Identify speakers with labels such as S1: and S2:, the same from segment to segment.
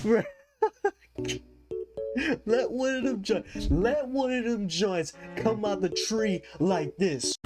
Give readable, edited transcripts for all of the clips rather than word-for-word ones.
S1: Bruh. Let one of them joints come out the tree like this.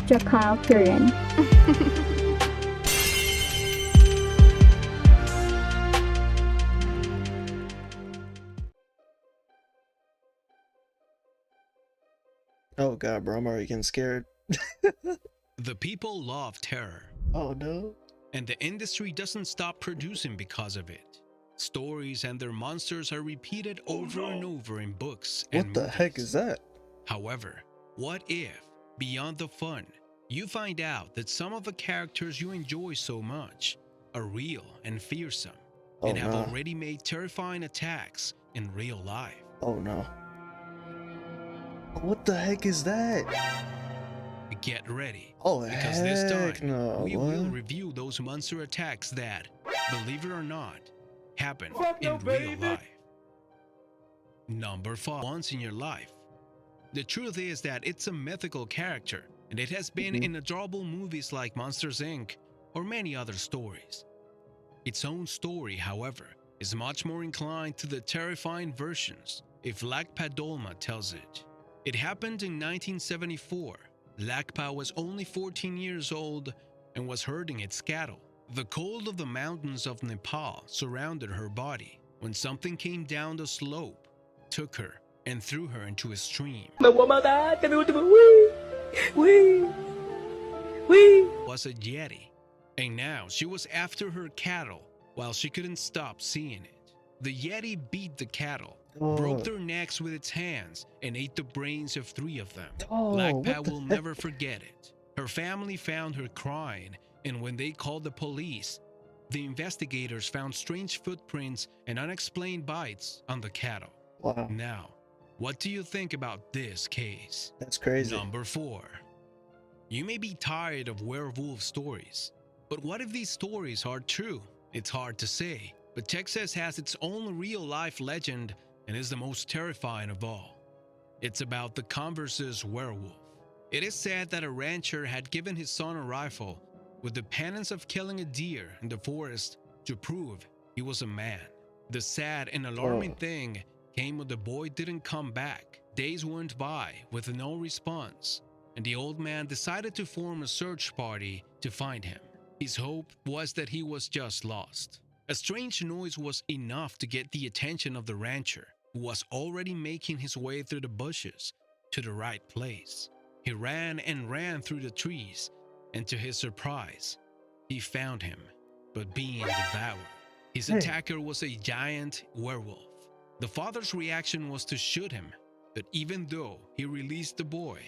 S2: Jakyle.
S1: Oh god, bro, I'm already getting scared.
S3: The people love terror,
S1: Oh no.
S3: and the industry doesn't stop producing because of it. Stories and their monsters are repeated over and over in books and
S1: What the heck is that?
S3: However, what if, beyond the fun, you find out that some of the characters you enjoy so much are real and fearsome and have already made terrifying attacks in real life?
S1: Oh no. What the heck is that?
S3: Get ready,
S1: Oh
S3: because this
S1: heck
S3: time
S1: no.
S3: we
S1: What?
S3: will review those monster attacks that, believe it or not, happen in real life. Number 5. Once in your life. The truth is that it's a mythical character, and it has been in adorable movies like Monsters Inc. or many other stories. Its own story, however, is much more inclined to the terrifying versions if Lakpa Dolma tells it. It happened in 1974. Lakpa was only 14 years old and was herding its cattle. The cold of the mountains of Nepal surrounded her body when something came down the slope, took her, and threw her into a stream. It was a yeti, and now she was after her cattle while she couldn't stop seeing it. The yeti beat the cattle, broke their necks with its hands, and ate the brains of 3 of them. Lakpa will never forget it. Her family found her crying, and when they called the police, the investigators found strange footprints and unexplained bites on the cattle.
S1: Wow.
S3: Now, what do you think about this case?
S1: That's crazy.
S3: Number 4. You may be tired of werewolf stories, but what if these stories are true? It's hard to say, but Texas has its own real-life legend and is the most terrifying of all. It's about the Converse's werewolf. It is said that a rancher had given his son a rifle with the penance of killing a deer in the forest to prove he was a man. The sad and alarming thing came when the boy didn't come back. Days went by with no response, and the old man decided to form a search party to find him. His hope was that he was just lost. A strange noise was enough to get the attention of the rancher, who was already making his way through the bushes to the right place. He ran and ran through the trees, and to his surprise, he found him, but being devoured. His attacker was a giant werewolf. The father's reaction was to shoot him, but even though he released the boy,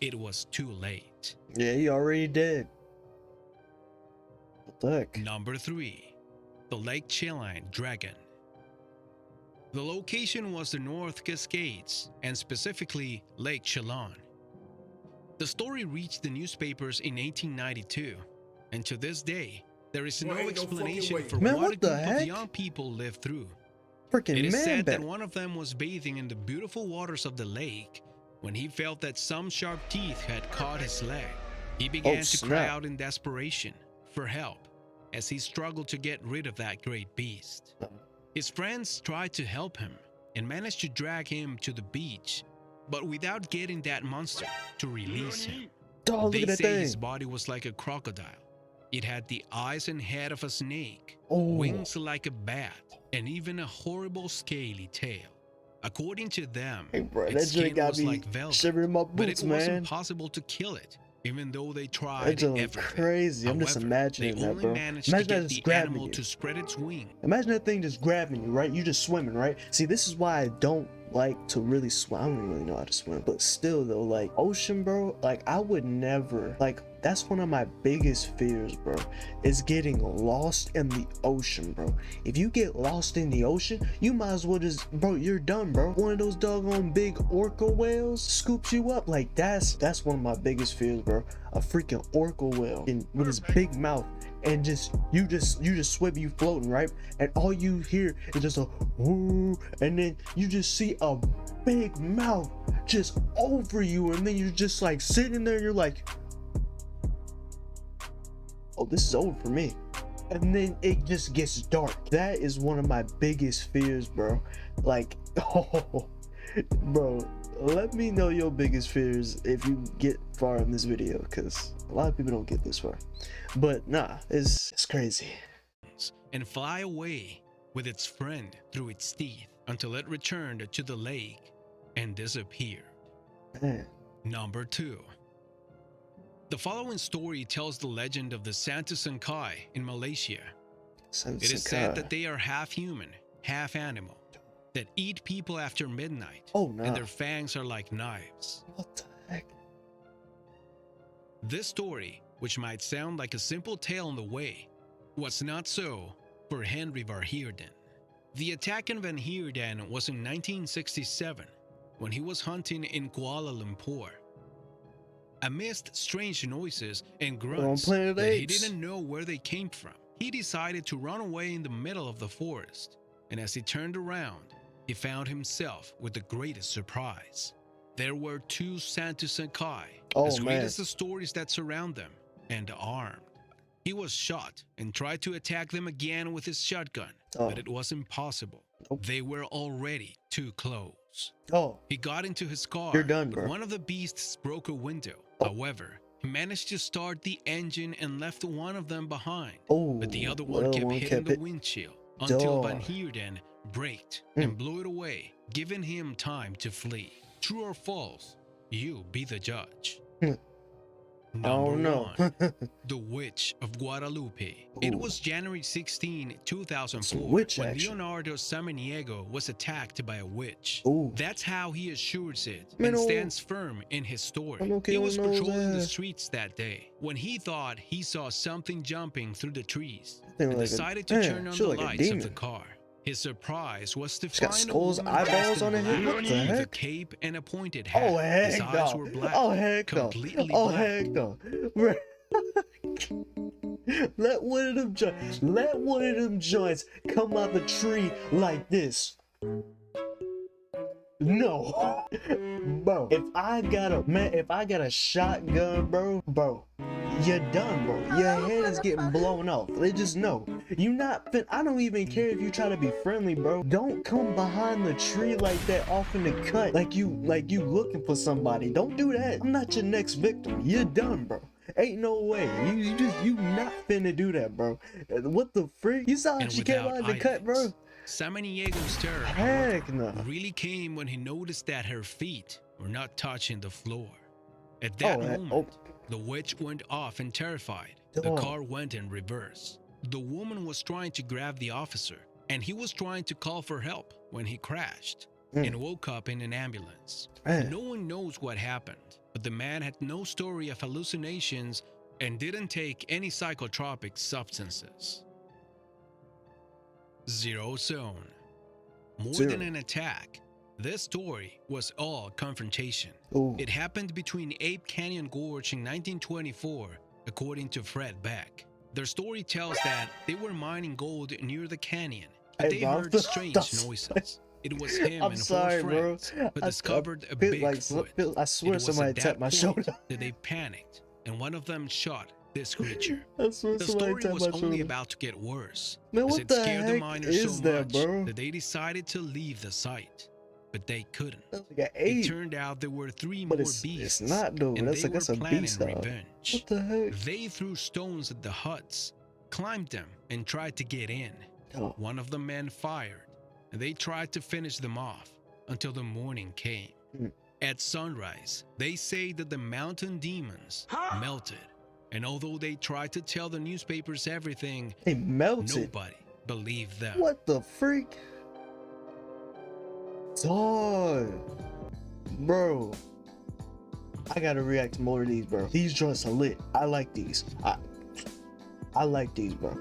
S3: it was too late.
S1: Yeah, he already did. What the heck?
S3: Number 3. The Lake Chelan Dragon. The location was the North Cascades, and specifically Lake Chelan. The story reached the newspapers in 1892, and to this day, there is no explanation for what a group of young people lived through. It is said that one of them was bathing in the beautiful waters of the lake when he felt that some sharp teeth had caught his leg. He began to cry out in desperation for help as he struggled to get rid of that great beast. His friends tried to help him and managed to drag him to the beach, but without getting that monster to release him. They say his body was like a crocodile. It had the eyes and head of a snake, wings like a bat, and even a horrible scaly tail. According to them, its skin was like velvet, but it was impossible to kill it, even though they tried everything.
S1: Crazy. I'm just imagining that, bro.
S3: Imagine that just grabbing you. To spread its wing.
S1: Imagine that thing just grabbing you, right? You just swimming, right? See, this is why I don't like to really swim. I don't really know how to swim, but still though, like ocean, bro, like I would never, like that's one of my biggest fears, bro, is getting lost in the ocean, bro. If you get lost in the ocean, you might as well just, bro, you're done, bro. One of those doggone big orca whales scoops you up. Like that's one of my biggest fears, bro. A freaking orca whale with his big mouth and you just swim, you floating, right? And all you hear is just a whoo, and then you just see a big mouth just over you, and then you're just like sitting there, you're like, oh, this is over for me. And then it just gets dark. That is one of my biggest fears, bro. Like, oh, bro, let me know your biggest fears if you get far in this video, because a lot of people don't get this far. But nah, it's crazy.
S3: And fly away with its friend through its teeth until it returned to the lake and disappeared.
S1: Man.
S3: Number 2. The following story tells the legend of the Santu Sangkai in Malaysia. It is said that they are half human, half animal, that eat people after midnight.
S1: Oh, no.
S3: And their fangs are like knives.
S1: What the heck?
S3: This story, which might sound like a simple tale in the way, was not so for Henry Van Heerden. The attack on Van Heerden was in 1967 when he was hunting in Kuala Lumpur. Amidst strange noises and grunts that he didn't know where they came from, he decided to run away in the middle of the forest. And as he turned around, he found himself with the greatest surprise. There were 2 Santu Sangkai, as great as the stories that surround them, and armed. He was shot and tried to attack them again with his shotgun, but it was impossible. They were already too close. He got into his car,
S1: You're done,
S3: but
S1: bro.
S3: one of the beasts broke a window. However, he managed to start the engine and left one of them behind, but the other one kept hitting the windshield until Van Heerden braked and blew it away, giving him time to flee. True or false? You be the judge. Number 1. The Witch of Guadalupe. It was January 16, 2004, when Leonardo Samaniego was attacked by a witch. That's how he assures it and stands firm in his story. He was patrolling the streets that day when he thought he saw something jumping through the trees and decided to turn on the lights of the car. His surprise was to find a woman
S1: eyeballs on
S3: dressed in
S1: it. What the
S3: black with a
S1: heck?
S3: cape and a pointed hat.
S1: Oh heck
S3: His eyes were
S1: no.
S3: black,
S1: Oh heck no.
S3: completely
S1: Oh
S3: black.
S1: heck no. Let one of them joints come out the tree like this. No. Bro, if I got a shotgun, bro, you're done, bro. Your head is getting blown off. They just know. You not fit. I don't even care if you try to be friendly, bro. Don't come behind the tree like that off in the cut. Like you looking for somebody. Don't do that. I'm not your next victim. You're done, bro. Ain't no way. You not finna do that, bro. What the freak? You saw how she came out of the cut, bro?
S3: Samaniego's terror
S1: Heck no.
S3: really came when he noticed that her feet were not touching the floor. At that moment, the witch went off and terrified. The car went in reverse. The woman was trying to grab the officer, and he was trying to call for help when he crashed and woke up in an ambulance. No one knows what happened, but the man had no story of hallucinations and didn't take any psychotropic substances. Zero Zone. More than an attack, this story was all confrontation. It happened between Ape Canyon Gorge in 1924, according to Fred Beck. Their story tells that they were mining gold near the canyon, but they heard strange noises. It was him and 4 friends who discovered a Bigfoot.
S1: I swear somebody tapped my shoulder.
S3: That they panicked, and one of them shot this creature.
S1: I swear
S3: The
S1: somebody
S3: story
S1: tapped
S3: was
S1: my
S3: only
S1: shoulder.
S3: about to get worse,
S1: Man,
S3: as
S1: what
S3: it
S1: the
S3: scared the
S1: heck
S3: miners
S1: is
S3: so
S1: that,
S3: much
S1: bro?
S3: that they decided to leave the site, but they couldn't.
S1: That's like an
S3: It
S1: ape.
S3: turned out there were 3
S1: But
S3: more
S1: it's
S3: beasts,
S1: not though.
S3: and
S1: That's
S3: they
S1: like that's
S3: were
S1: a
S3: planning
S1: beast dog.
S3: revenge.
S1: What the heck?
S3: They threw stones at the huts, climbed them, and tried to get in.
S1: Oh.
S3: One of the men fired, and they tried to finish them off until the morning came. At sunrise, they say that the mountain demons melted, and although they tried to tell the newspapers everything,
S1: They melted.
S3: nobody believed them.
S1: What the freak? Dog. Bro. I gotta react to more of these, bro. These joints are lit. I like these. I like these, bro.